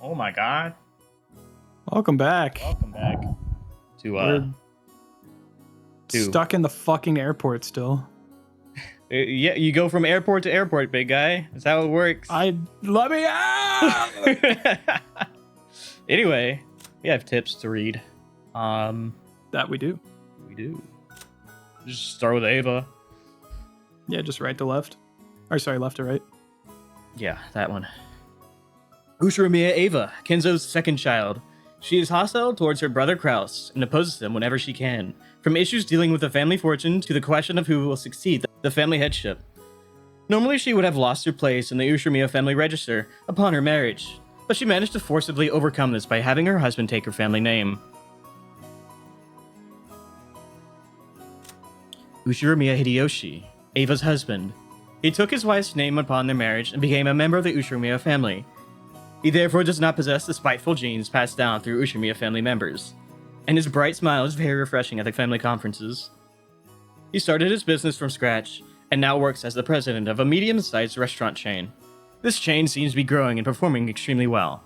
Oh my god. Welcome back. Welcome back to We're to- stuck in the fucking airport still. yeah, you go from airport to airport, big guy. That's how it works. Let me out. Anyway, we have tips to read. That we do. We do. Just start with Ava. Yeah, just right to left. Or sorry, left to right. Yeah, that one. Ushiromiya Ava, Kenzo's second child. She is hostile towards her brother Kraus and opposes him whenever she can, from issues dealing with the family fortune to the question of who will succeed the family headship. Normally she would have lost her place in the Ushiromiya family register upon her marriage, but she managed to forcibly overcome this by having her husband take her family name. Ushiromiya Hideyoshi, Ava's husband. He took his wife's name upon their marriage and became a member of the Ushiromiya family. He therefore does not possess the spiteful genes passed down through Ushiromiya family members, and his bright smile is very refreshing at the family conferences. He started his business from scratch, and now works as the president of a medium-sized restaurant chain. This chain seems to be growing and performing extremely well.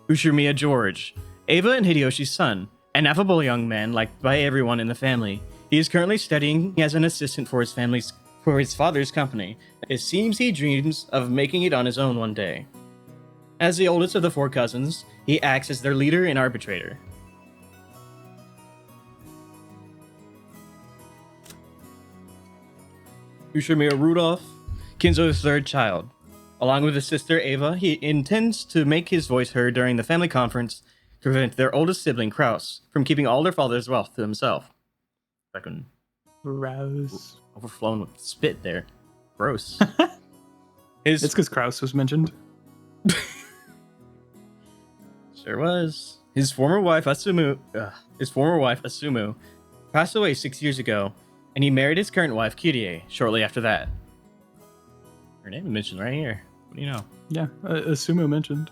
Ushiromiya George, Ava and Hideyoshi's son, an affable young man liked by everyone in the family. He is currently studying as an assistant for his father's company. It seems he dreams of making it on his own one day. As the oldest of the four cousins, he acts as their leader and arbitrator. Ushiromiya Rudolph, Kinzo's third child. Along with his sister Ava, he intends to make his voice heard during the family conference to prevent their oldest sibling, Kraus, from keeping all their father's wealth to himself. Fucking Rouse. overflown with spit there. Gross. It's because Kraus was mentioned. Sure was. His former wife Asumu passed away 6 years ago, and he married his current wife Kirie shortly after that. Her name is mentioned right here. What do you know? Yeah, Asumu mentioned.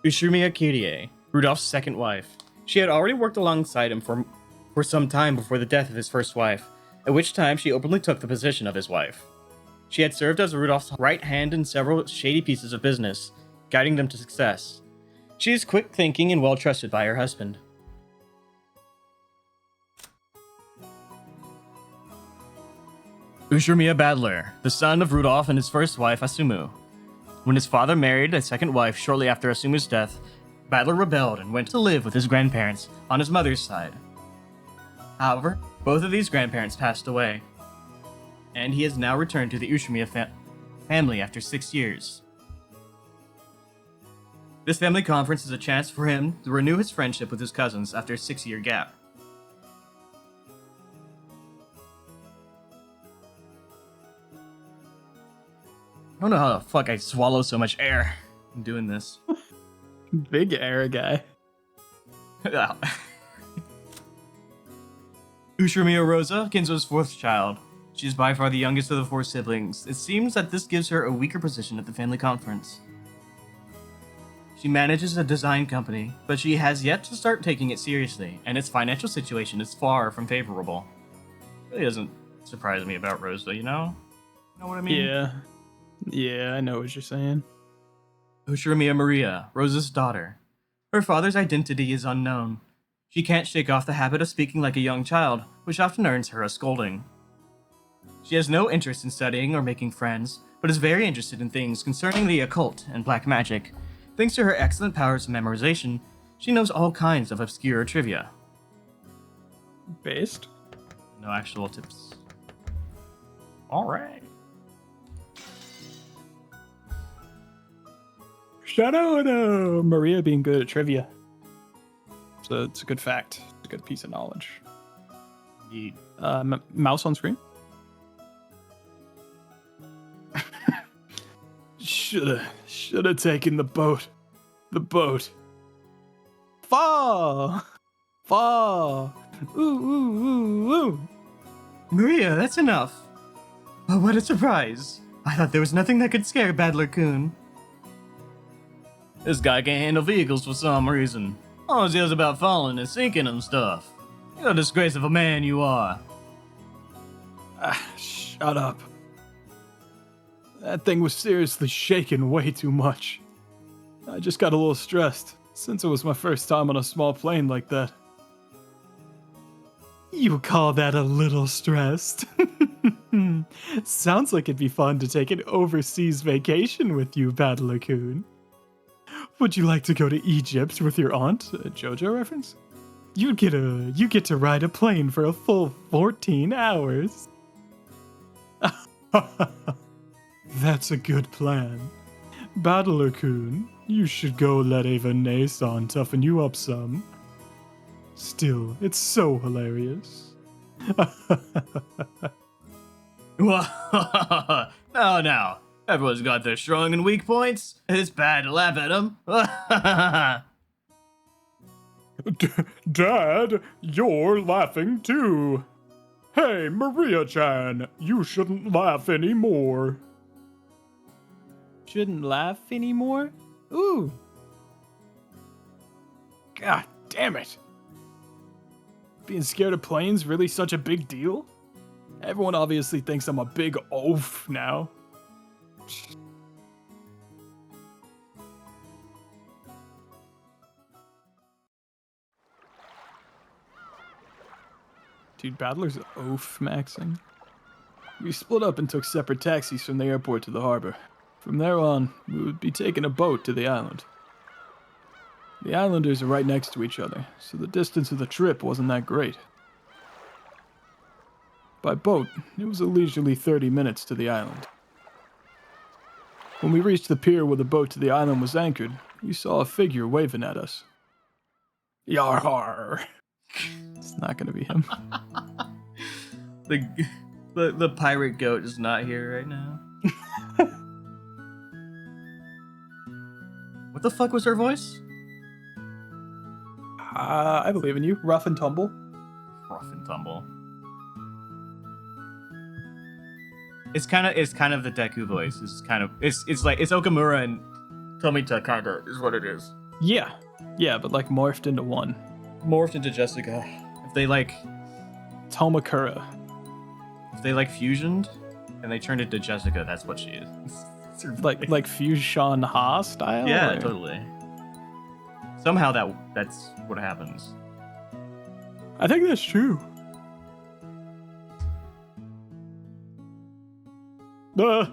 Ushiromiya Kirie, Rudolph's second wife. She had already worked alongside him for some time before the death of his first wife, at which time she openly took the position of his wife. She had served as Rudolph's right hand in several shady pieces of business, guiding them to success. She is quick thinking and well trusted by her husband. Ushiromiya Battler, the son of Rudolph and his first wife Asumu. When his father married a second wife shortly after Asumu's death, Battler rebelled and went to live with his grandparents on his mother's side. However, both of these grandparents passed away, and he has now returned to the Ushiromiya family after 6 years. This family conference is a chance for him to renew his friendship with his cousins after a 6-year gap. I don't know how the fuck I swallow so much air in doing this. Big air guy. Ushiromiya Rosa, Kinzo's fourth child. She is by far the youngest of the four siblings. It seems that this gives her a weaker position at the family conference. She manages a design company, but she has yet to start taking it seriously, and its financial situation is far from favorable. It really doesn't surprise me about Rosa, you know? You know what I mean? Yeah, I know what you're saying. Ushiromiya Maria, Rosa's daughter. Her father's identity is unknown. She can't shake off the habit of speaking like a young child, which often earns her a scolding. She has no interest in studying or making friends, but is very interested in things concerning the occult and black magic. Thanks to her excellent powers of memorization, she knows all kinds of obscure trivia. Based? No actual tips. Alright. Shout out Maria being good at trivia. So it's a good fact. It's a good piece of knowledge. Indeed. Mouse on screen? Shoulda taken the boat. The boat. Faaall! Faaall! Ooh, ooh, ooh, ooh. Maria, that's enough. Oh, what a surprise. I thought there was nothing that could scare Battler-kun. This guy can't handle vehicles for some reason. All he yells about falling and sinking and stuff. You're a disgrace of a man, you are. Shut up. That thing was seriously shaking way too much. I just got a little stressed, since it was my first time on a small plane like that. You call that a little stressed? Sounds like it'd be fun to take an overseas vacation with you, Battler-kun. Would you like to go to Egypt with your aunt? A JoJo reference? You get to ride a plane for a full 14 hours. That's a good plan. Battler-kun, you should go let Ava Nason toughen you up some. Still, it's so hilarious. Now. Everyone's got their strong and weak points. It's bad to laugh at them. Dad, you're laughing too. Hey, Maria-chan, you shouldn't laugh anymore. Shouldn't laugh anymore? Ooh. God damn it. Being scared of planes really such a big deal? Everyone obviously thinks I'm a big oaf now. Dude, Battler's oaf maxing. We split up and took separate taxis from the airport to the harbor. From there on, we would be taking a boat to the island. The islanders are right next to each other, so the distance of the trip wasn't that great. By boat, it was a leisurely 30 minutes to the island. When we reached the pier where the boat to the island was anchored, we saw a figure waving at us. Yarhar! It's not gonna be him. The pirate goat is not here right now. What the fuck was her voice? I believe in you. Rough and tumble. Rough and tumble. It's kind of the Deku voice. It's like Okamura and Tomita kinda is what it is. Yeah, but like morphed into one. Morphed into Jessica. If they like Tomakura. If they like fusioned and they turned into Jessica, that's what she is. like Fusion Ha style? Yeah, or? Totally. Somehow that's what happens. I think that's true. Why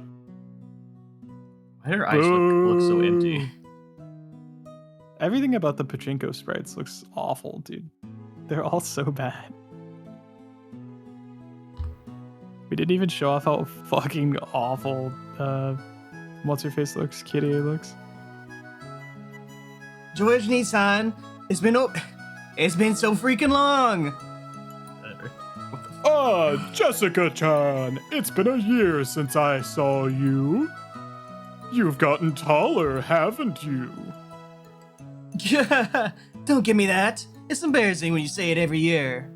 do her eyes look so empty? Everything about the pachinko sprites looks awful, dude. They're all so bad. We didn't even show off how fucking awful what's her face looks, Kitty looks. George Nissan, it's been so freaking long. Jessica-chan, it's been a year since I saw you. You've gotten taller, haven't you? Don't give me that. It's embarrassing when you say it every year.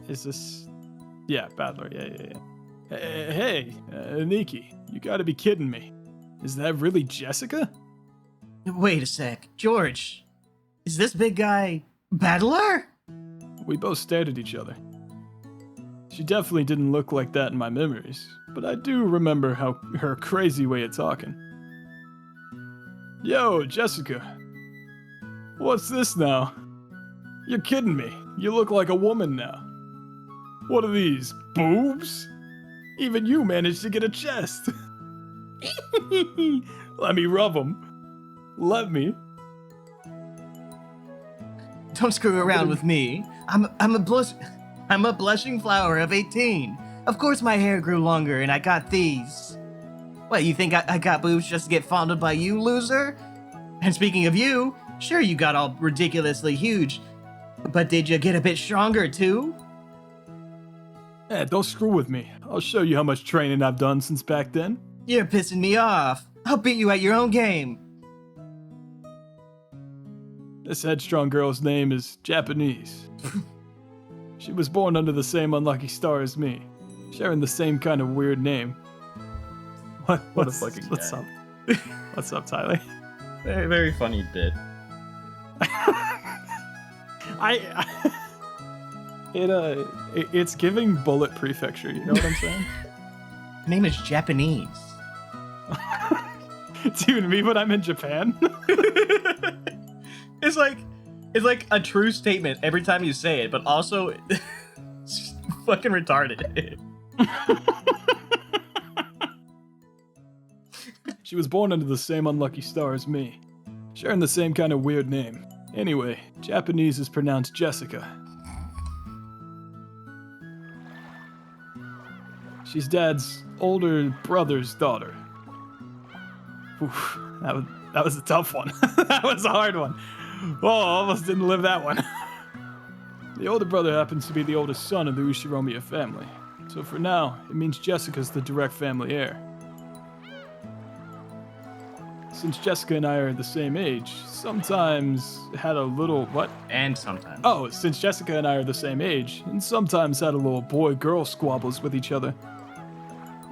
Is this... Yeah, Battler, yeah. Hey, Nikki, you gotta be kidding me. Is that really Jessica? Wait a sec. George, is this big guy Battler? We both stared at each other. She definitely didn't look like that in my memories, but I do remember her crazy way of talking. Yo, Jessica. What's this now? You're kidding me. You look like a woman now. What are these, boobs? Even you managed to get a chest. Let me rub them. Let me. Don't screw around with me. I'm a blushing flower of 18. Of course my hair grew longer and I got these. What, you think I got boobs just to get fondled by you, loser? And speaking of you, sure you got all ridiculously huge, but did you get a bit stronger too? Yeah, don't screw with me. I'll show you how much training I've done since back then. You're pissing me off. I'll beat you at your own game. This headstrong girl's name is Japanese. She was born under the same unlucky star as me, sharing the same kind of weird name. What a fucking What's guy. up? What's up, Tyler? Very, very funny bit. It's giving bullet prefecture, you know what I'm saying? Her name is Japanese. Dude, me when I'm in Japan? It's like a true statement every time you say it, but also it's fucking retarded. She was born under the same unlucky star as me, sharing the same kind of weird name. Anyway, Japanese is pronounced Jessica. She's Dad's older brother's daughter. Oof, that was a tough one. That was a hard one. Oh, almost didn't live that one. The older brother happens to be the oldest son of the Ushiromiya family. So for now, it means Jessica's the direct family heir. Since Jessica and I are the same age, sometimes had a little... What? And sometimes. Oh, since Jessica and I are the same age, and sometimes had a little boy-girl squabbles with each other.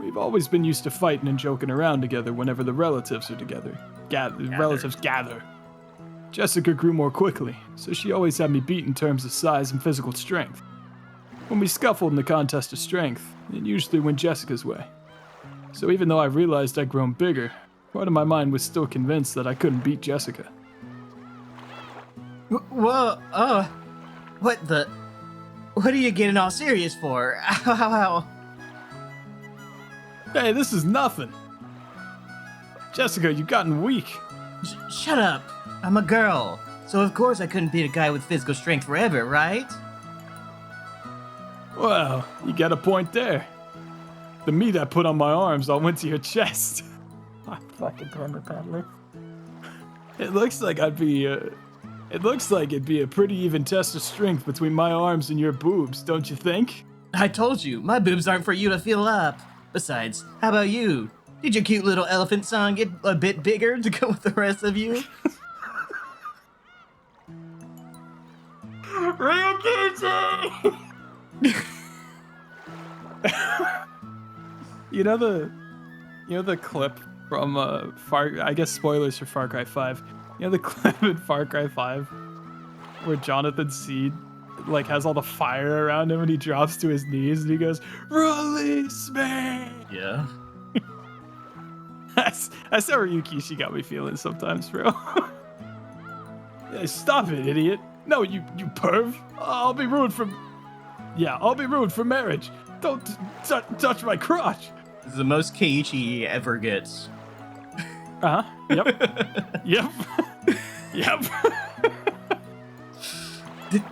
We've always been used to fighting and joking around together whenever the relatives are together. Relatives gather. Jessica grew more quickly, so she always had me beat in terms of size and physical strength. When we scuffled in the contest of strength, it usually went Jessica's way. So even though I realized I'd grown bigger, part of my mind was still convinced that I couldn't beat Jessica. Whoa, what are you getting all serious for? Ow. Hey, this is nothing. Jessica, you've gotten weak. Shut up. I'm a girl, so of course I couldn't beat a guy with physical strength forever, right? Well, you got a point there. The meat I put on my arms all went to your chest. I fucking karma paddler. It looks like it'd be a pretty even test of strength between my arms and your boobs, don't you think? I told you, my boobs aren't for you to feel up. Besides, how about you? Did your cute little elephant song get a bit bigger to go with the rest of you? Ryukichi! You know the clip from I guess spoilers for Far Cry 5. You know the clip in Far Cry 5 where Jonathan Seed like has all the fire around him and he drops to his knees and he goes, "Release me!" Yeah. That's how Ryukishi got me feeling sometimes, bro. Yeah, stop it, idiot. No, you perv. I'll be ruined for marriage. Don't touch my crotch. This is the most Keiichi ever gets. Uh-huh. Yep. Yep. Yep.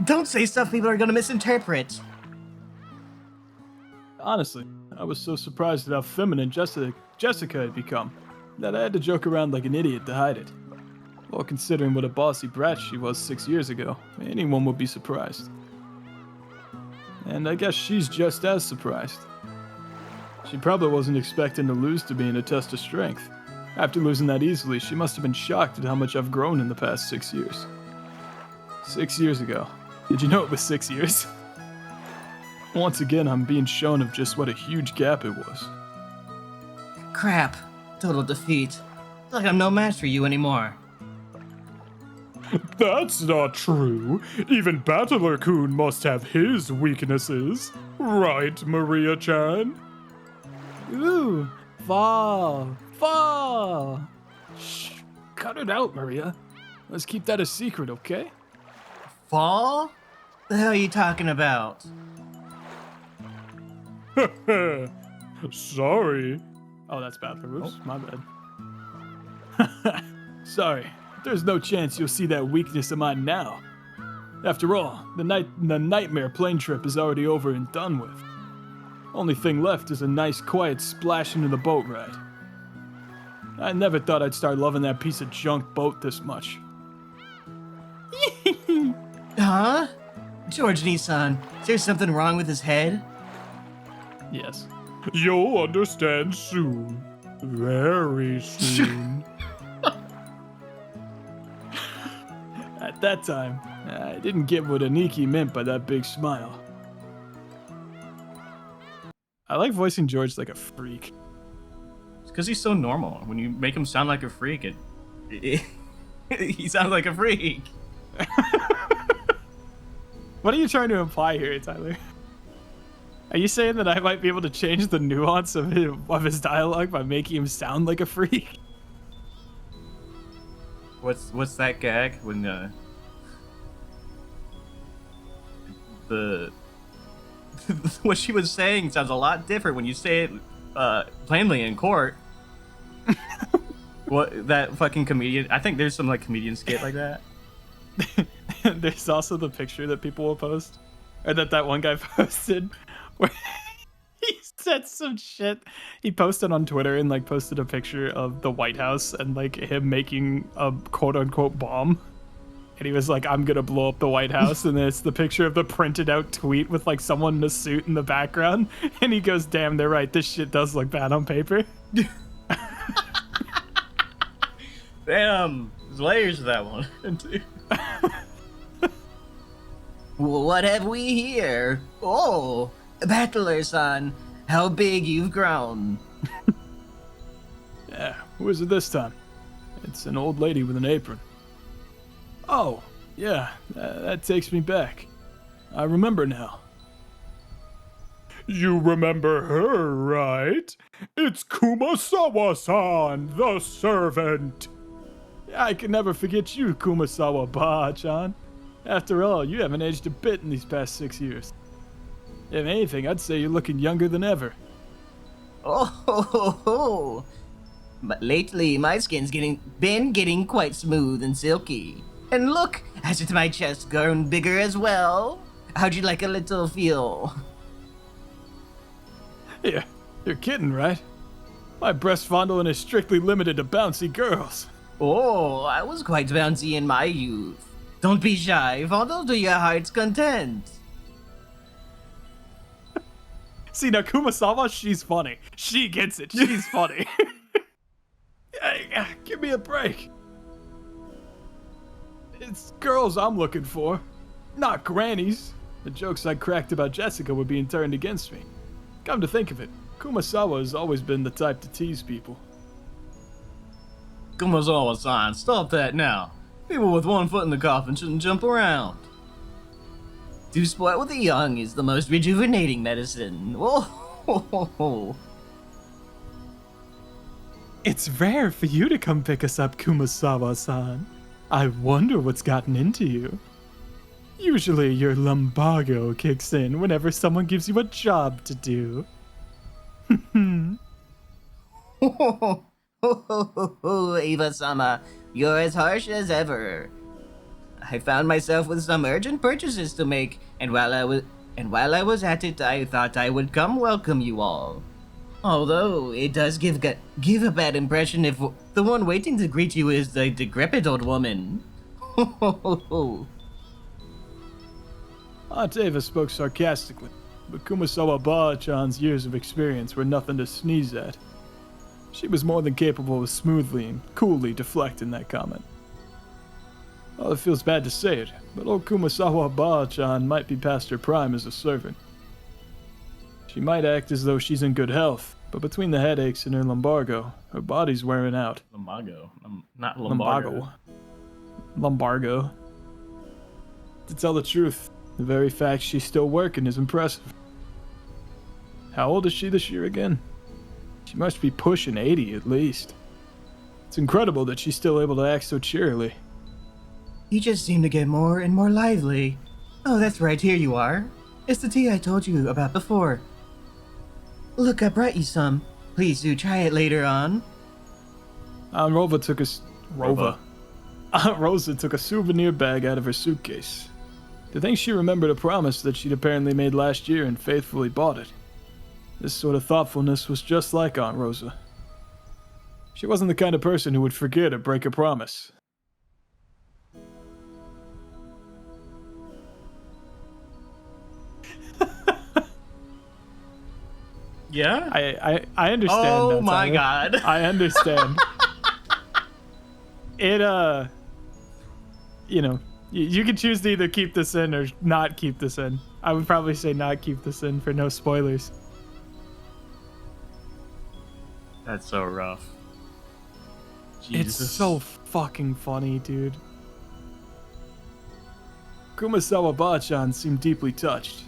Don't say stuff people are gonna misinterpret. Honestly, I was so surprised at how feminine Jessica had become that I had to joke around like an idiot to hide it. Well, considering what a bossy brat she was 6 years ago, anyone would be surprised. And I guess she's just as surprised. She probably wasn't expecting to lose to me in a test of strength. After losing that easily, she must have been shocked at how much I've grown in the past 6 years. 6 years ago. Did you know it was 6 years? Once again, I'm being shown of just what a huge gap it was. Crap. Total defeat. It's like I'm no match for you anymore. That's not true. Even Battler-kun must have his weaknesses. Right, Maria-chan? Ooh, Faaall. Shh, cut it out, Maria. Let's keep that a secret, okay? Faaall? The hell are you talking about? Sorry. Oh, that's Battler. Oops, my bad. Sorry. There's no chance you'll see that weakness of mine now. After all, the nightmare plane trip is already over and done with. Only thing left is a nice quiet splash into the boat ride. I never thought I'd start loving that piece of junk boat this much. Huh? George Nissan, is there something wrong with his head? Yes. You'll understand soon. Very soon. At that time, I didn't get what Aniki meant by that big smile. I like voicing George like a freak. It's because he's so normal. When you make him sound like a freak, he sounds like a freak. What are you trying to imply here, Tyler? Are you saying that I might be able to change the nuance of his dialogue by making him sound like a freak? What's that gag when the what she was saying sounds a lot different when you say it plainly in court. What that fucking comedian? I think there's some like comedian skit like that. There's also the picture that people will post, or that one guy posted, where he said some shit. He posted on Twitter and like posted a picture of the White House and like him making a quote unquote bomb. And he was like, I'm gonna blow up the White House. And then it's the picture of the printed out tweet with like someone in a suit in the background. And he goes, damn, they're right. This shit does look bad on paper. Damn, there's layers to that one. What have we here? Oh, Battler-san, how big you've grown. Yeah, who is it this time? It's an old lady with an apron. Oh, yeah, that takes me back. I remember now. You remember her, right? It's Kumasawa-san, the servant. I can never forget you, Kumasawa-ba-chan. After all, you haven't aged a bit in these past 6 years. If anything, I'd say you're looking younger than ever. Oh, ho, ho, ho. But lately, my skin's been getting quite smooth and silky. And look, hasn't my chest grown bigger as well? How'd you like a little feel? Yeah, you're kidding, right? My breast fondling is strictly limited to bouncy girls. Oh, I was quite bouncy in my youth. Don't be shy, fondle to your heart's content. See, now Kumasawa, she's funny. She gets it. She's funny. Give me a break. It's girls I'm looking for, not grannies. The jokes I cracked about Jessica were being turned against me. Come to think of it, Kumasawa has always been the type to tease people. Kumasawa-san, stop that now. People with one foot in the coffin shouldn't jump around. To sport with the young is the most rejuvenating medicine. Oh, ho, ho, ho. It's rare for you to come pick us up, Kumasawa-san. I wonder what's gotten into you. Usually your lumbago kicks in whenever someone gives you a job to do. Ho, ho, ho, Eva-sama, you're as harsh as ever. I found myself with some urgent purchases to make, and while I was at it, I thought I would come welcome you all. Although it does give a bad impression if the one waiting to greet you is the decrepit old woman. Ho, ho, ho, ho. Aunt Eva spoke sarcastically, but Kumasawa-ba-chan's years of experience were nothing to sneeze at. She was more than capable of smoothly and coolly deflecting that comment. Well, it feels bad to say it, but old Kumasawa-ba-chan might be past her prime as a servant. She might act as though she's in good health, but between the headaches and her lumbago, her body's wearing out. Lumbago, not lumbago. Lumbago. To tell the truth, the very fact she's still working is impressive. How old is she this year again? She must be pushing 80 at least. It's incredible that she's still able to act so cheerily. You just seem to get more and more lively. Oh, that's right, here you are. It's the tea I told you about before. Look, I brought you some. Please do try it later on. Rosa took a souvenir bag out of her suitcase. To think she remembered a promise that she'd apparently made last year and faithfully bought it. This sort of thoughtfulness was just like Aunt Rosa. She wasn't the kind of person who would forget or break a promise. Yeah? I understand. Oh now, my Tyler. god. I understand. It, you know, you can choose to either keep this in or not keep this in. I would probably say not keep this in for no spoilers. That's so rough. It's Jesus. so fucking funny, dude. Kumasawa Ba-chan seemed deeply touched.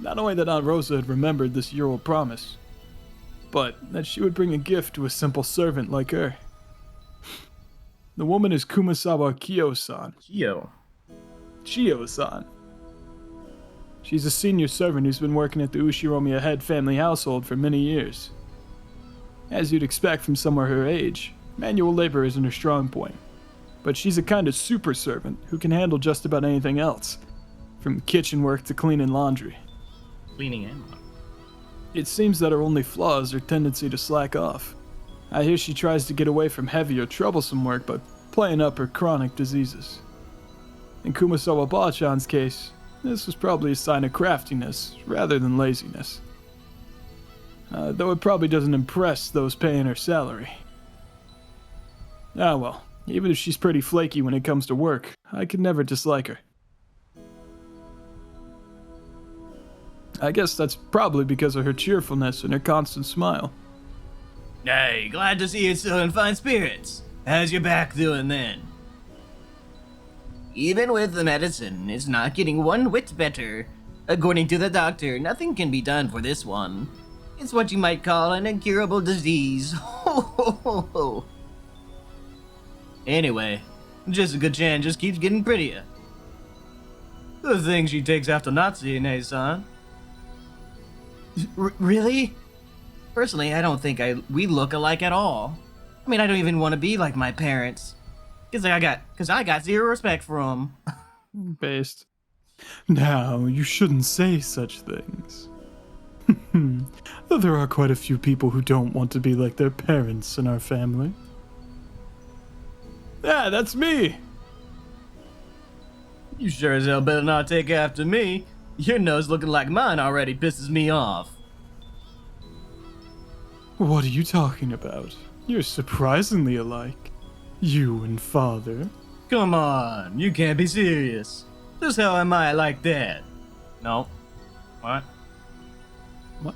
Not only that Aunt Rosa had remembered this year-old promise, but that she would bring a gift to a simple servant like her. The woman is Kumasawa Kyo-san. Chio-san. She's a senior servant who's been working at the Ushiromiya head family household for many years. As you'd expect from someone her age, manual labor isn't her strong point. But she's a kind of super servant who can handle just about anything else, from kitchen work to cleaning laundry. Cleaning and It seems that her only flaw is her tendency to slack off. I hear she tries to get away from heavy or troublesome work by playing up her chronic diseases. In Kumasawa Ba-chan's case, this was probably a sign of craftiness rather than laziness. Though it probably doesn't impress those paying her salary. Ah well, even if she's pretty flaky when it comes to work, I could never dislike her. I guess that's probably because of her cheerfulness and her constant smile. Hey, glad to see you still in fine spirits. How's your back doing then? Even with the medicine, it's not getting one whit better. According to the doctor, nothing can be done for this one. It's what you might call an incurable disease. Anyway, Jessica-chan just keeps getting prettier. The thing she takes after Nazi, son. Really? Personally, I don't think we look alike at all. I mean, I don't even want to be like my parents. Cause I got zero respect for them. Based. Now, you shouldn't say such things. There are quite a few people who don't want to be like their parents in our family. Yeah, that's me! You sure as hell better not take after me. Your nose looking like mine already pisses me off. What are you talking about? You're surprisingly alike. You and father. Come on, you can't be serious. Just how am I like that? No. What? What?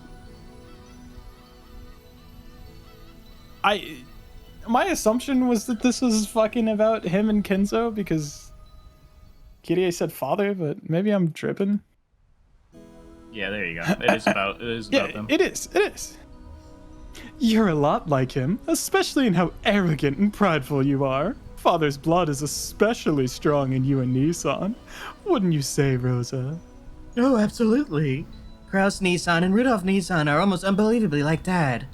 My assumption was that this was fucking about him and Kenzo because Kirie said father, but maybe I'm tripping. Yeah, there you go. It is about them. It is. You're a lot like him, especially in how arrogant and prideful you are. Father's blood is especially strong in you and Nissan. Wouldn't you say, Rosa? Oh, absolutely. Kraus Nissan and Rudolph Nissan are almost unbelievably like Dad.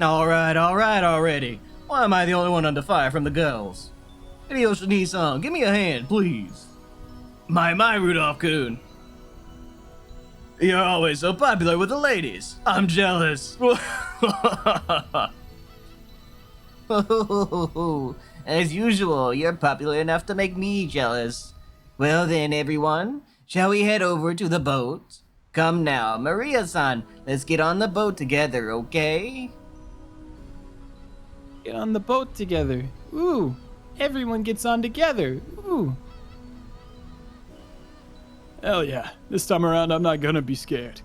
Alright already. Why am I the only one under fire from the girls? Hideyoshi Nissan, give me a hand, please. My Rudolph-kun. You're always so popular with the ladies. I'm jealous. As usual, you're popular enough to make me jealous. Well then, everyone, shall we head over to the boat? Come now, Maria-san, let's get on the boat together, okay? Get on the boat together. Ooh, everyone gets on together. Ooh. Hell yeah, this time around I'm not gonna be scared.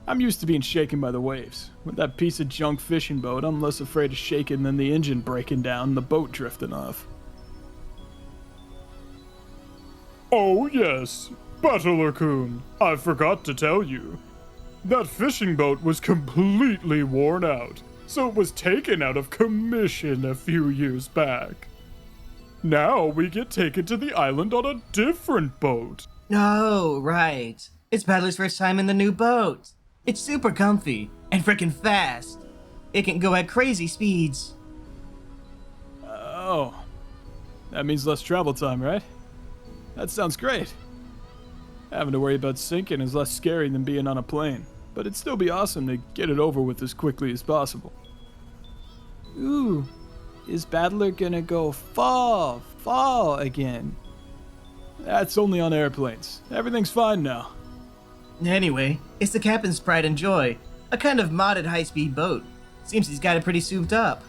I'm used to being shaken by the waves. With that piece of junk fishing boat, I'm less afraid of shaking than the engine breaking down and the boat drifting off. Oh yes, Battler-kun, I forgot to tell you. That fishing boat was completely worn out, so it was taken out of commission a few years back. Now we get taken to the island on a different boat. Oh, right. It's Paddler's first time in the new boat. It's super comfy and frickin' fast. It can go at crazy speeds. Oh, that means less travel time, right? That sounds great. Having to worry about sinking is less scary than being on a plane, but it'd still be awesome to get it over with as quickly as possible. Ooh, is Battler gonna go Faaall again? That's only on airplanes. Everything's fine now. Anyway, it's the captain's pride and joy. A kind of modded high-speed boat. Seems he's got it pretty souped up.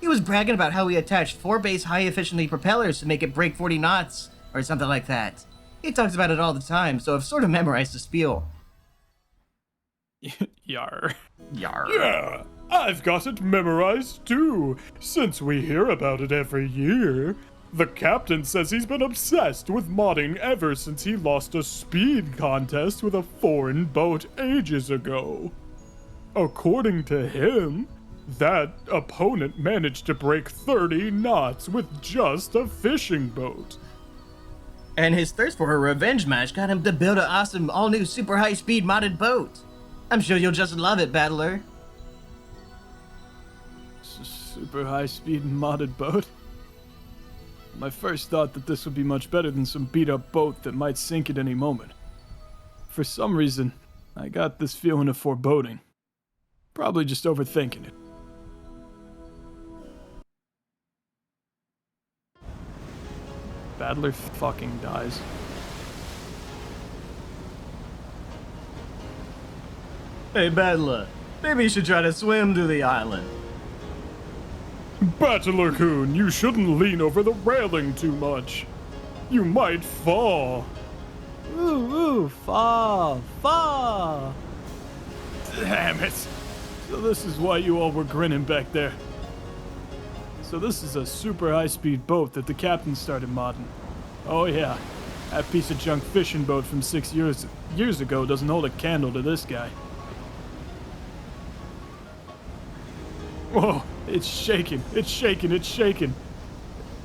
He was bragging about how he attached 4 base high-efficiency propellers to make it break 40 knots, or something like that. He talks about it all the time, so I've sort of memorized the spiel. Yar. Yeah, I've got it memorized too, since we hear about it every year. The captain says he's been obsessed with modding ever since he lost a speed contest with a foreign boat ages ago. According to him, that opponent managed to break 30 knots with just a fishing boat. And his thirst for a revenge match got him to build an awesome all-new super high-speed modded boat. I'm sure you'll just love it, Battler. Super high-speed modded boat? My first thought that this would be much better than some beat-up boat that might sink at any moment. For some reason, I got this feeling of foreboding. Probably just overthinking it. Battler fucking dies. Hey, Battler, maybe you should try to swim to the island. Battler-kun, you shouldn't lean over the railing too much. You might fall. Ooh, fall. Damn it. So this is why you all were grinning back there. So this is a super high-speed boat that the captain started modding. Oh yeah, that piece of junk fishing boat from 6 years ago doesn't hold a candle to this guy. Whoa, it's shaking.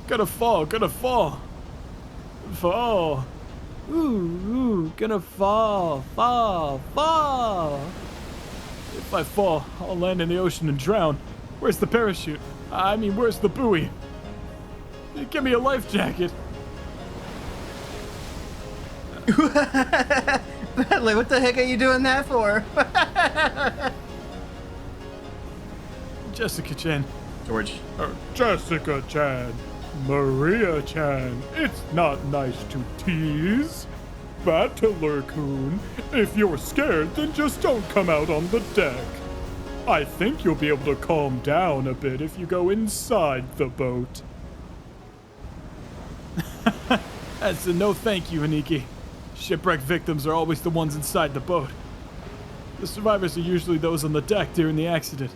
Gonna fall. Fall. Ooh, gonna fall. If I fall, I'll land in the ocean and drown. Where's the parachute? I mean, where's the buoy? Give me a life jacket. Battler, what the heck are you doing that for? Jessica-chan. George. Jessica-chan, Maria-chan, it's not nice to tease. Battler-kun, if you're scared, then just don't come out on the deck. I think you'll be able to calm down a bit if you go inside the boat. That's a no thank you, Aniki. Shipwreck victims are always the ones inside the boat. The survivors are usually those on the deck during the accident.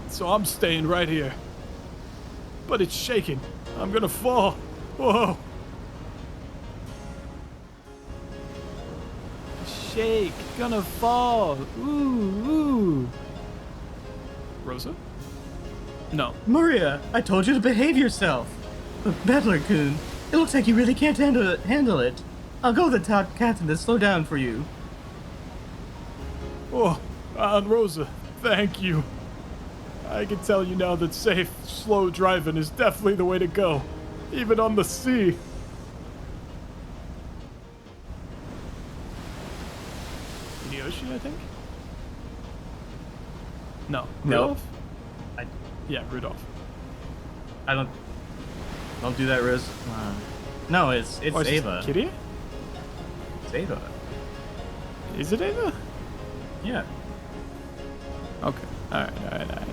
So I'm staying right here. But it's shaking. I'm gonna fall. Whoa. Shake. Gonna fall. Ooh. Rosa? No. Maria, I told you to behave yourself. Battler-kun, it looks like you really can't handle it. I'll go to the top captain to slow down for you. Oh, Aunt Rosa, thank you. I can tell you now that safe, slow driving is definitely the way to go, even on the sea. Hideyoshi, I think? No. Nope. Rudolph? Yeah, Rudolph. I don't do that, Riz. No, it's Or is it Ava. Kitty? It's Ava. Is it Ava? Yeah. Okay. Alright.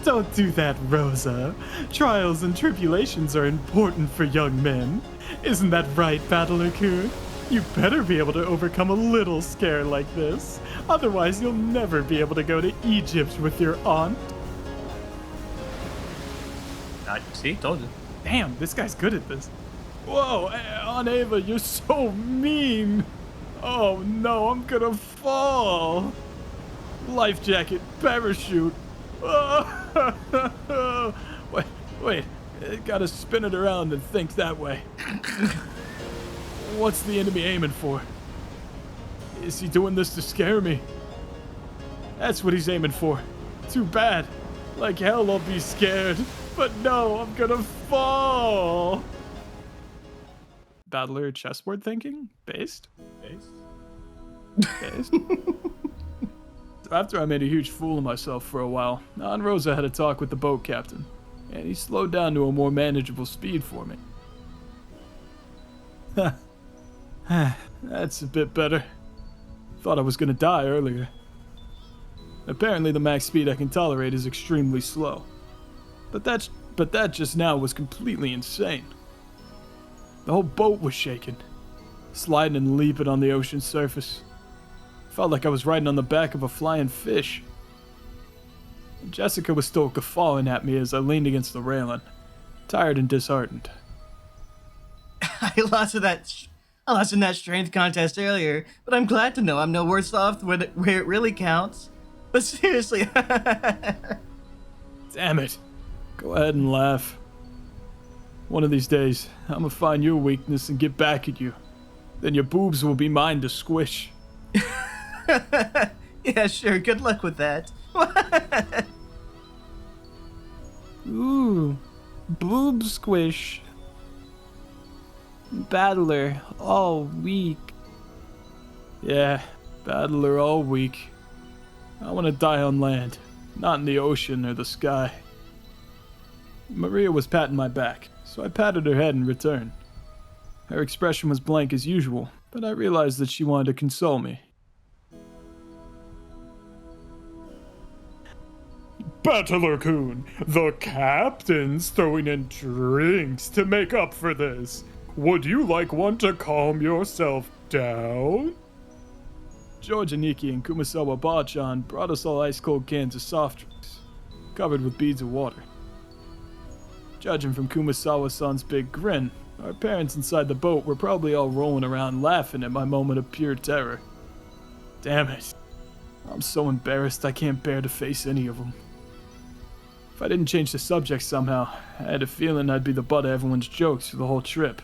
Don't do that, Rosa. Trials and tribulations are important for young men. Isn't that right, Battler-kun? You better be able to overcome a little scare like this. Otherwise, you'll never be able to go to Egypt with your aunt. See, told you. Damn, this guy's good at this. Whoa, Aunt Ava, you're so mean. Oh no, I'm gonna fall. Life jacket, parachute. Wait, gotta spin it around and think that way. What's the enemy aiming for? Is he doing this to scare me? That's what he's aiming for. Too bad. Like hell I'll be scared. But no, I'm gonna fall. Battler chessboard thinking? Based? After I made a huge fool of myself for a while, Aunt Rosa had a talk with the boat captain, and he slowed down to a more manageable speed for me. That's a bit better. Thought I was gonna die earlier. Apparently the max speed I can tolerate is extremely slow. But that just now was completely insane. The whole boat was shaking, sliding and leaping on the ocean surface. Felt like I was riding on the back of a flying fish. Jessica was still guffawing at me as I leaned against the railing, tired and disheartened. I lost in that strength contest earlier, but I'm glad to know I'm no worse off where it really counts. But seriously, Damn it. Go ahead and laugh. One of these days, I'm gonna find your weakness and get back at you. Then your boobs will be mine to squish. yeah, sure. Good luck with that. Ooh, boob squish. Battler all week. Yeah, battler all week. I want to die on land, not in the ocean or the sky. Maria was patting my back, so I patted her head in return. Her expression was blank as usual, but I realized that she wanted to console me. Battler-kun, the captain's throwing in drinks to make up for this. Would you like one to calm yourself down? George Aniki and Kumasawa Bachan brought us all ice-cold cans of soft drinks, covered with beads of water. Judging from Kumasawa-san's big grin, our parents inside the boat were probably all rolling around laughing at my moment of pure terror. Damn it. I'm so embarrassed I can't bear to face any of them. If I didn't change the subject somehow, I had a feeling I'd be the butt of everyone's jokes for the whole trip.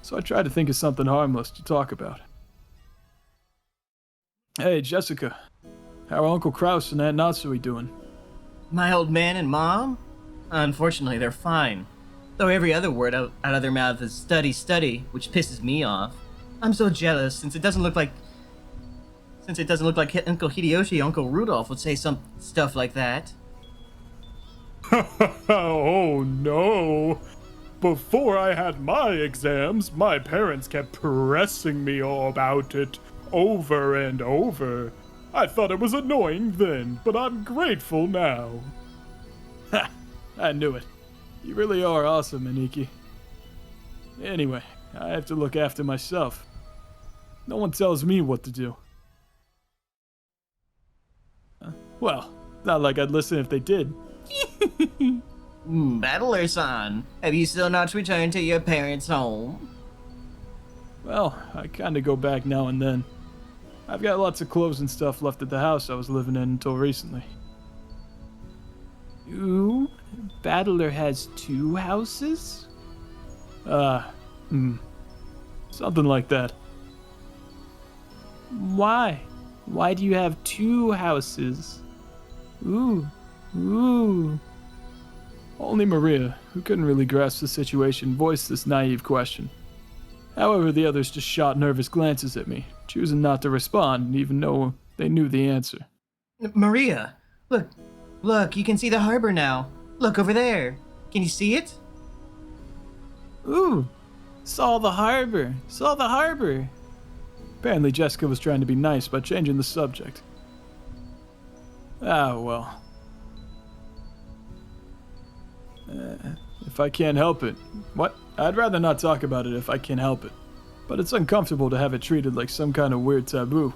So I tried to think of something harmless to talk about. Hey, Jessica. How are Uncle Kraus and Aunt Natsui doing? My old man and mom? Unfortunately, they're fine. Though every other word out of their mouth is study, study, which pisses me off. I'm so jealous since it doesn't look like Uncle Hideyoshi, Uncle Rudolph would say some stuff like that. Oh no. Before I had my exams, my parents kept pressing me all about it, over and over. I thought it was annoying then, but I'm grateful now. Ha! I knew it. You really are awesome, Aniki. Anyway, I have to look after myself. No one tells me what to do. Well, not like I'd listen if they did. Battler-san, have you still not returned to your parents' home? Well, I kinda go back now and then. I've got lots of clothes and stuff left at the house I was living in until recently. Ooh, Battler has 2 houses? Something like that. Why? Why do you have 2 houses? Ooh. Only Maria, who couldn't really grasp the situation, voiced this naive question. However, the others just shot nervous glances at me, choosing not to respond, even though they knew the answer. Maria, look, you can see the harbor now. Look over there. Can you see it? Ooh, saw the harbor. Apparently Jessica was trying to be nice by changing the subject. Ah, well. If I can't help it. What? I'd rather not talk about it if I can help it. But it's uncomfortable to have it treated like some kind of weird taboo.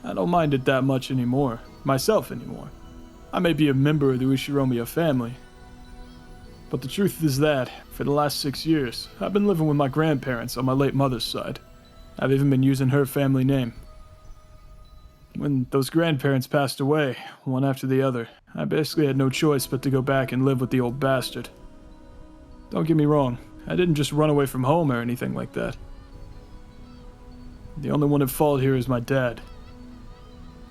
I don't mind it that much anymore. Myself anymore. I may be a member of the Ushiromiya family. But the truth is that, for the last 6 years, I've been living with my grandparents on my late mother's side. I've even been using her family name. When those grandparents passed away, one after the other, I basically had no choice but to go back and live with the old bastard. Don't get me wrong, I didn't just run away from home or anything like that. The only one at fault here is my dad.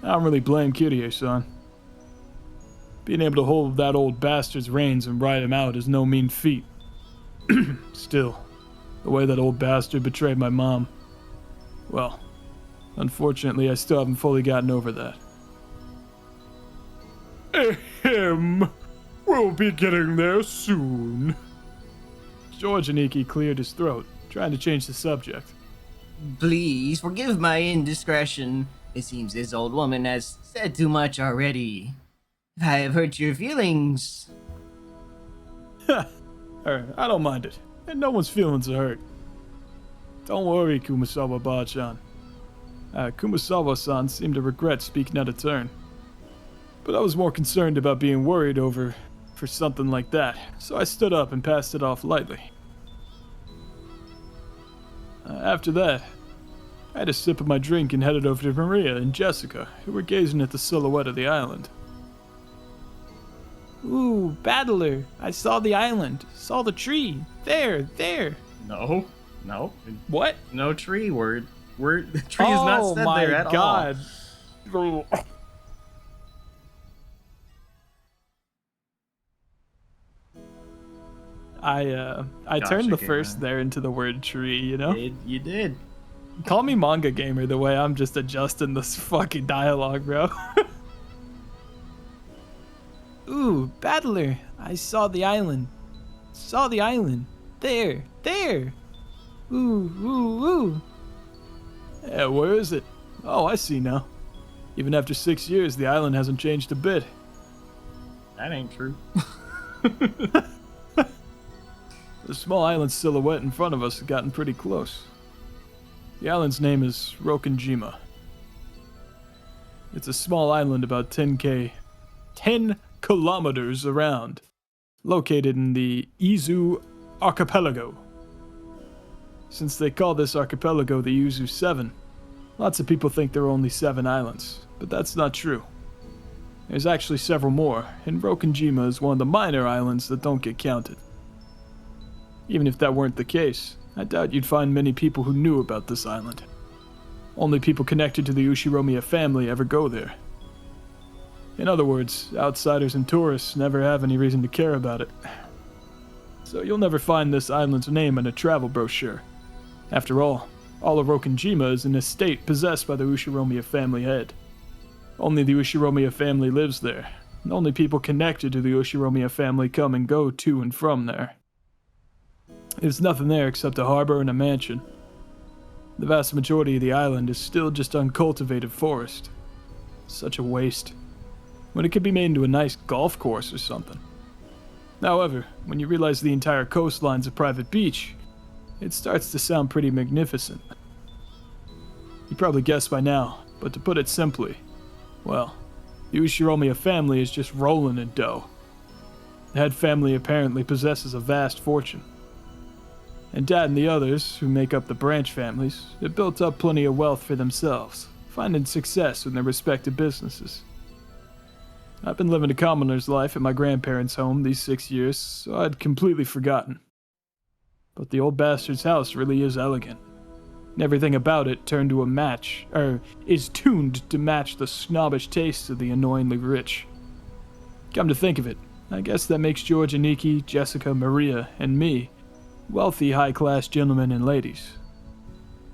I don't really blame Kirie-san. Being able to hold that old bastard's reins and ride him out is no mean feat. Still, the way that old bastard betrayed my mom, well, unfortunately I still haven't fully gotten over that. Ahem. We'll be getting there soon. George Aniki cleared his throat, trying to change the subject. Please forgive my indiscretion. It seems this old woman has said too much already. If I have hurt your feelings. Alright, I don't mind it. And no one's feelings are hurt. Don't worry, Kumasawa Bachan. Kumasawa-san seemed to regret speaking out of turn. But I was more concerned about being worried over for something like that, so I stood up and passed it off lightly. After that, I had a sip of my drink and headed over to Maria and Jessica, who were gazing at the silhouette of the island. Ooh, Battler, I saw the island, saw the tree, there. No. What? No tree word. The tree is not said there at God. all. I turned the first there into the word tree, you know? You did. Call me manga gamer the way I'm just adjusting this fucking dialogue, bro. Ooh, Battler, I saw the island. Saw the island. There. Ooh. Yeah, where is it? Oh, I see now. Even after 6 years, the island hasn't changed a bit. That ain't true. The small island silhouette in front of us has gotten pretty close. The island's name is Rokenjima. It's a small island about 10 kilometers around, located in the Izu Archipelago. Since they call this archipelago the Izu 7, lots of people think there are only 7 islands, but that's not true. There's actually several more, and Rokenjima is one of the minor islands that don't get counted. Even if that weren't the case, I doubt you'd find many people who knew about this island. Only people connected to the Ushiromiya family ever go there. In other words, outsiders and tourists never have any reason to care about it. So you'll never find this island's name in a travel brochure. After all of Rokenjima is an estate possessed by the Ushiromiya family head. Only the Ushiromiya family lives there, and only people connected to the Ushiromiya family come and go to and from there. There's nothing there except a harbor and a mansion. The vast majority of the island is still just uncultivated forest. Such a waste, when it could be made into a nice golf course or something. However, when you realize the entire coastline's a private beach, it starts to sound pretty magnificent. You probably guessed by now, but to put it simply, well, the Ushiromiya family is just rolling in dough. The head family apparently possesses a vast fortune. And Dad and the others, who make up the branch families, have built up plenty of wealth for themselves, finding success in their respective businesses. I've been living a commoner's life at my grandparents' home these 6 years, so I'd completely forgotten. But the old bastard's house really is elegant. And everything about it is tuned to match the snobbish tastes of the annoyingly rich. Come to think of it, I guess that makes George and Nikki, Jessica, Maria, and me wealthy, high-class gentlemen and ladies.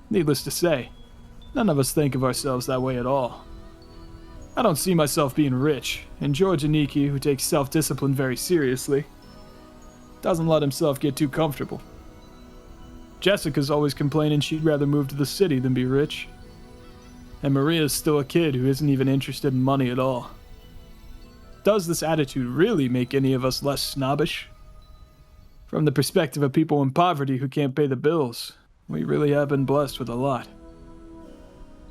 Needless to say, none of us think of ourselves that way at all. I don't see myself being rich, and George and Nikki, who takes self-discipline very seriously, doesn't let himself get too comfortable. Jessica's always complaining she'd rather move to the city than be rich. And Maria's still a kid who isn't even interested in money at all. Does this attitude really make any of us less snobbish? From the perspective of people in poverty who can't pay the bills, we really have been blessed with a lot.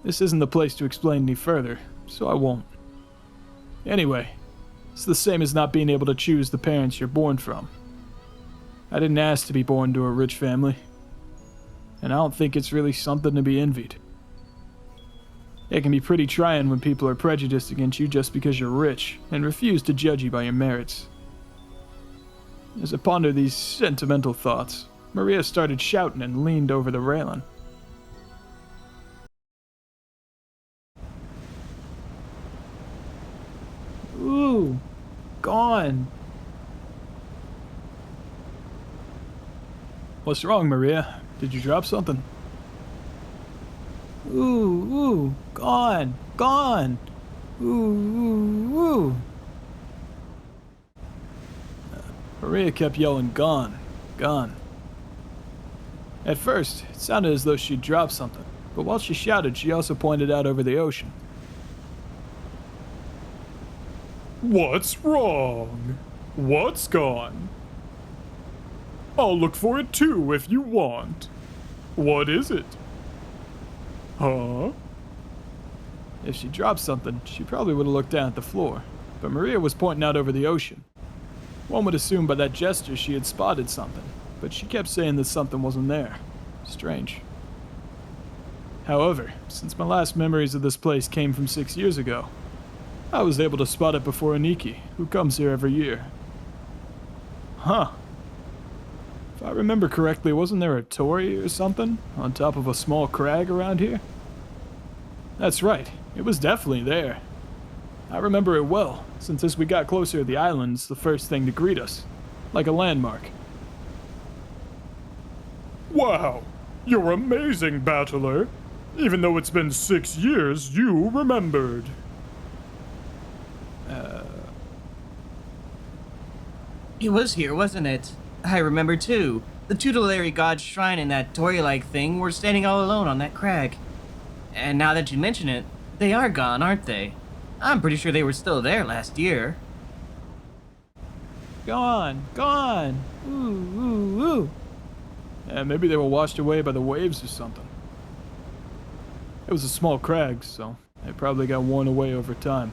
This isn't the place to explain any further, so I won't. Anyway, it's the same as not being able to choose the parents you're born from. I didn't ask to be born to a rich family, and I don't think it's really something to be envied. It can be pretty trying when people are prejudiced against you just because you're rich and refuse to judge you by your merits. As I pondered these sentimental thoughts, Maria started shouting and leaned over the railing. Ooh, gone. What's wrong, Maria? Did you drop something? Ooh, gone. Ooh. Maria kept yelling, gone. At first, it sounded as though she'd dropped something, but while she shouted, she also pointed out over the ocean. What's wrong? What's gone? I'll look for it too if you want. What is it? Huh? If she dropped something, she probably would have looked down at the floor. but Maria was pointing out over the ocean. One would assume by that gesture she had spotted something, but she kept saying that something wasn't there. Strange. However, since my last memories of this place came from 6 years ago, I was able to spot it before Aniki, who comes here every year. Huh. If I remember correctly, wasn't there a torii or something on top of a small crag around here? That's right, it was definitely there. I remember it well, since as we got closer to the islands, the first thing to greet us, like a landmark. Wow, you're amazing, battler. Even though it's been 6 years, you remembered. It was here, wasn't it? I remember too. The tutelary god's shrine and that torii-like thing were standing all alone on that crag. And now that you mention it, they are gone, aren't they? I'm pretty sure they were still there last year. Gone, gone. Ooh, ooh, ooh. Yeah, maybe they were washed away by the waves or something. It was a small crag, so they probably got worn away over time.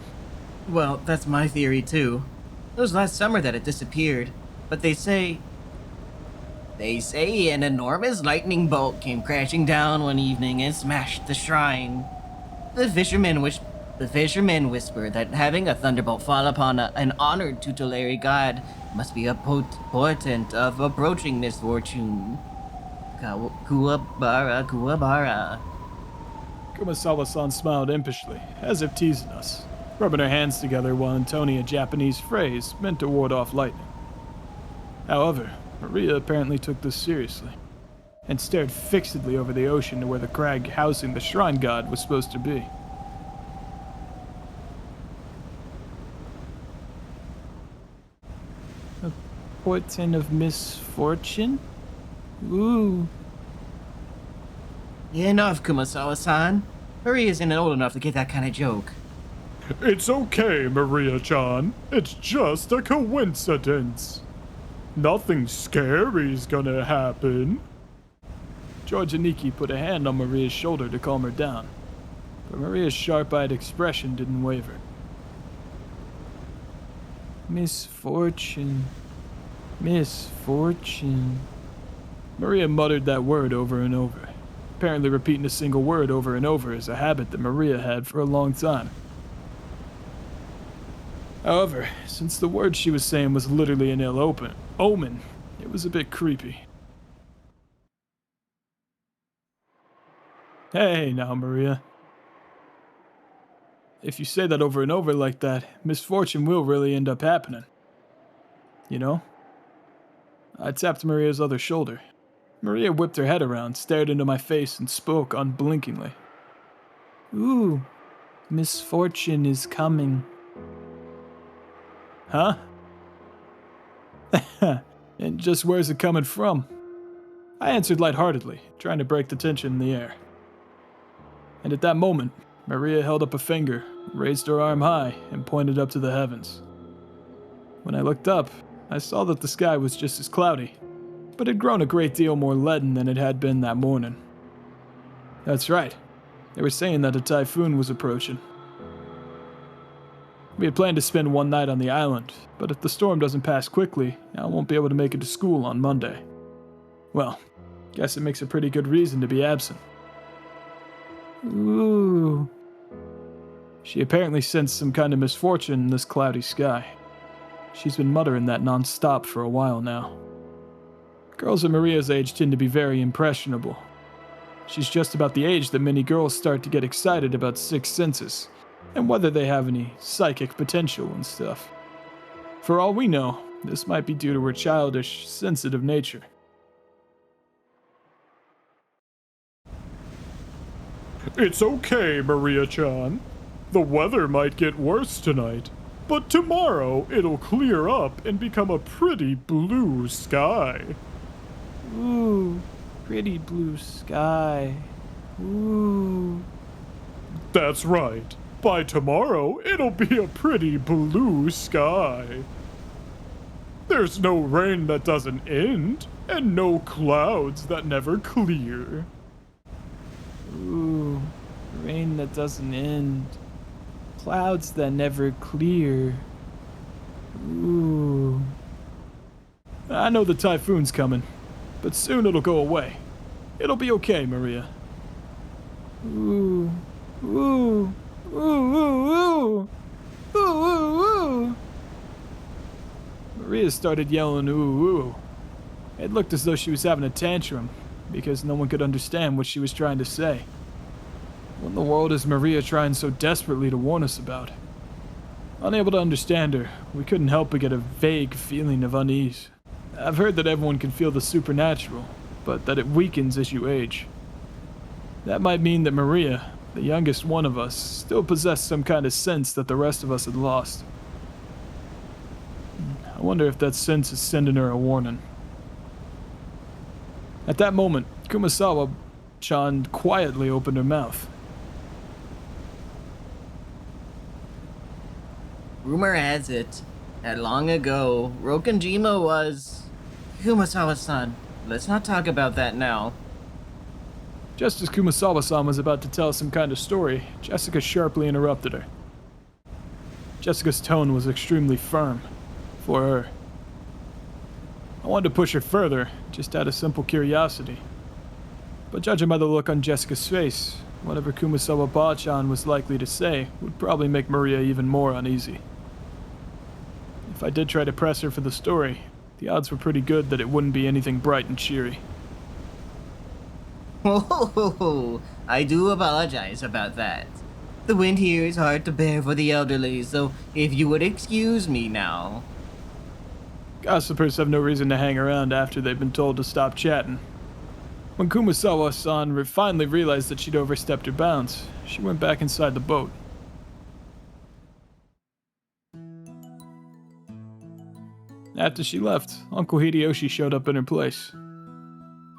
Well, that's my theory too. It was last summer that it disappeared, but they say an enormous lightning bolt came crashing down one evening and smashed the shrine. The fishermen whisper that having a thunderbolt fall upon an honored tutelary god must be a portent of approaching misfortune. Kuwabara, Kuwabara. Kumasawa-san smiled impishly, as if teasing us, rubbing her hands together while intoning a Japanese phrase meant to ward off lightning. However, Maria apparently took this seriously, and stared fixedly over the ocean to where the crag housing the shrine god was supposed to be. A portent of misfortune? Ooh. Enough, Kumasawa-san. Maria isn't old enough to get that kind of joke. It's okay, Maria-chan. It's just a coincidence. Nothing scary's gonna happen. George Aniki put a hand on Maria's shoulder to calm her down, but Maria's sharp-eyed expression didn't waver. Misfortune. Misfortune. Maria muttered that word over and over. Apparently repeating a single word over and over is a habit that Maria had for a long time. However, since the word she was saying was literally an ill omen, it was a bit creepy. Hey now, Maria. If you say that over and over like that, misfortune will really end up happening. You know? I tapped Maria's other shoulder. Maria whipped her head around, stared into my face, and spoke unblinkingly. Ooh, misfortune is coming. Huh? And just where's it coming from? I answered lightheartedly, trying to break the tension in the air. And at that moment, Maria held up a finger, raised her arm high, and pointed up to the heavens. When I looked up, I saw that the sky was just as cloudy, but had grown a great deal more leaden than it had been that morning. That's right. They were saying that a typhoon was approaching. We had planned to spend one night on the island, but if the storm doesn't pass quickly, I won't be able to make it to school on Monday. Well, guess it makes a pretty good reason to be absent. Ooh. She apparently sensed some kind of misfortune in this cloudy sky. She's been muttering that non-stop for a while now. Girls at Maria's age tend to be very impressionable. She's just about the age that many girls start to get excited about sixth senses, and whether they have any psychic potential and stuff. For all we know, this might be due to her childish, sensitive nature. It's okay, Maria-chan. The weather might get worse tonight, but tomorrow it'll clear up and become a pretty blue sky. Ooh, pretty blue sky. Ooh. That's right. By tomorrow, it'll be a pretty blue sky. There's no rain that doesn't end, and no clouds that never clear. Ooh, rain that doesn't end. Clouds that never clear. Ooh. I know the typhoon's coming, but soon it'll go away. It'll be okay, Maria. Ooh. Ooh. Ooh, ooh, ooh. Ooh, ooh, ooh. Maria started yelling ooh, ooh. It looked as though she was having a tantrum, because no one could understand what she was trying to say. What in the world is Maria trying so desperately to warn us about? Unable to understand her, we couldn't help but get a vague feeling of unease. I've heard that everyone can feel the supernatural, but that it weakens as you age. That might mean that Maria, the youngest one of us, still possessed some kind of sense that the rest of us had lost. I wonder if that sense is sending her a warning. At that moment, Kumasawa-chan quietly opened her mouth. Rumor has it that long ago, Rokenjima was... Kumasawa-san, let's not talk about that now. Just as Kumasawa-san was about to tell some kind of story, Jessica sharply interrupted her. Jessica's tone was extremely firm. For her. I wanted to push her further, just out of simple curiosity. But judging by the look on Jessica's face, whatever Kumasawa-chan was likely to say would probably make Maria even more uneasy. If I did try to press her for the story, the odds were pretty good that it wouldn't be anything bright and cheery. Oh, I do apologize about that. The wind here is hard to bear for the elderly, so if you would excuse me now. Gossipers have no reason to hang around after they've been told to stop chatting. When Kumasawa-san finally realized that she'd overstepped her bounds, she went back inside the boat. After she left, Uncle Hideyoshi showed up in her place.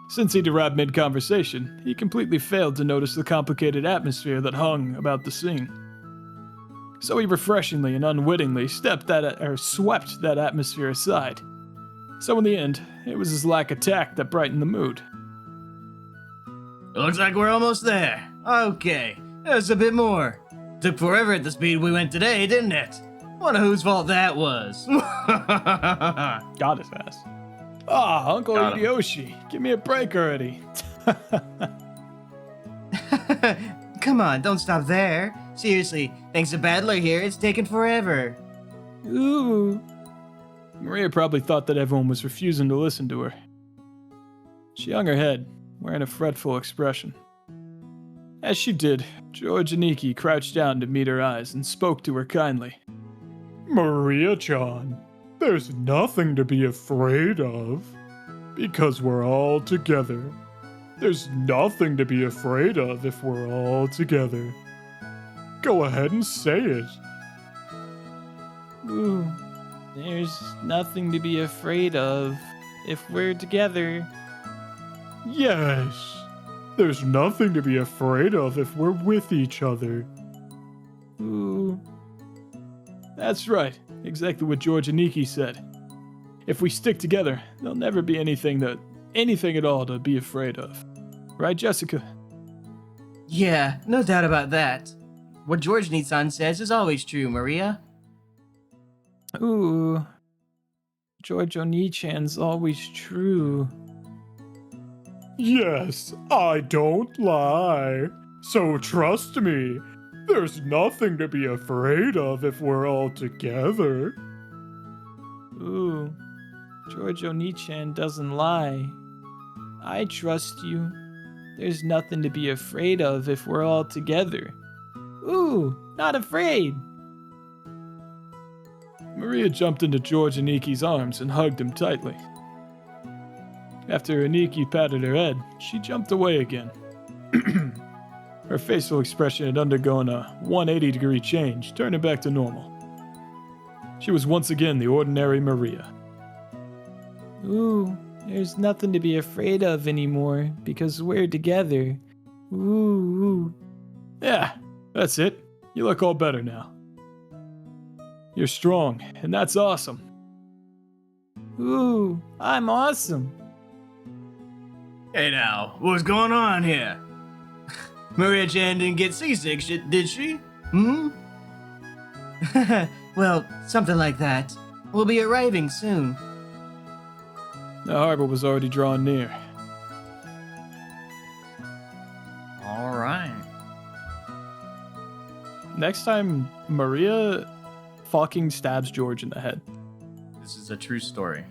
Since he'd arrived mid-conversation, he completely failed to notice the complicated atmosphere that hung about the scene. So he refreshingly and unwittingly swept that atmosphere aside. So in the end, it was his lack of tact that brightened the mood. It looks like we're almost there. Okay, there's a bit more. Took forever at the speed we went today, didn't it? Wonder whose fault that was. Got his ass. Ah, Uncle Got him. Hideyoshi, give me a break already. Come on, don't stop there. Seriously, thanks to Battler here, it's taken forever. Ooh. Maria probably thought that everyone was refusing to listen to her. She hung her head, wearing a fretful expression. As she did, George Aniki crouched down to meet her eyes and spoke to her kindly. Maria-chan, there's nothing to be afraid of, because we're all together. There's nothing to be afraid of if we're all together. Go ahead and say it. Ooh, there's nothing to be afraid of if we're together. Yes, there's nothing to be afraid of if we're with each other. Ooh. That's right, exactly what George Aniki said. If we stick together, there'll never be anything at all to be afraid of. Right, Jessica? Yeah, no doubt about that. What George Nissan says is always true, Maria. Ooh. George Oni-chan's always true. Yes, I don't lie. So trust me, there's nothing to be afraid of if we're all together. Ooh. George Oni-chan doesn't lie. I trust you. There's nothing to be afraid of if we're all together. Ooh, not afraid. Maria jumped into George Aniki's arms and hugged him tightly. After Aniki patted her head, she jumped away again. Her facial expression had undergone a 180-degree change, turning back to normal. She was once again the ordinary Maria. Ooh, there's nothing to be afraid of anymore because we're together. Ooh. Yeah, that's it. You look all better now. You're strong, and that's awesome. Ooh, I'm awesome. Hey now, what's going on here? Maria-chan didn't get seasick, did she? Hmm? Well, something like that. We'll be arriving soon. The harbor was already drawing near. All right. Next time, Maria fucking stabs George in the head. This is a true story.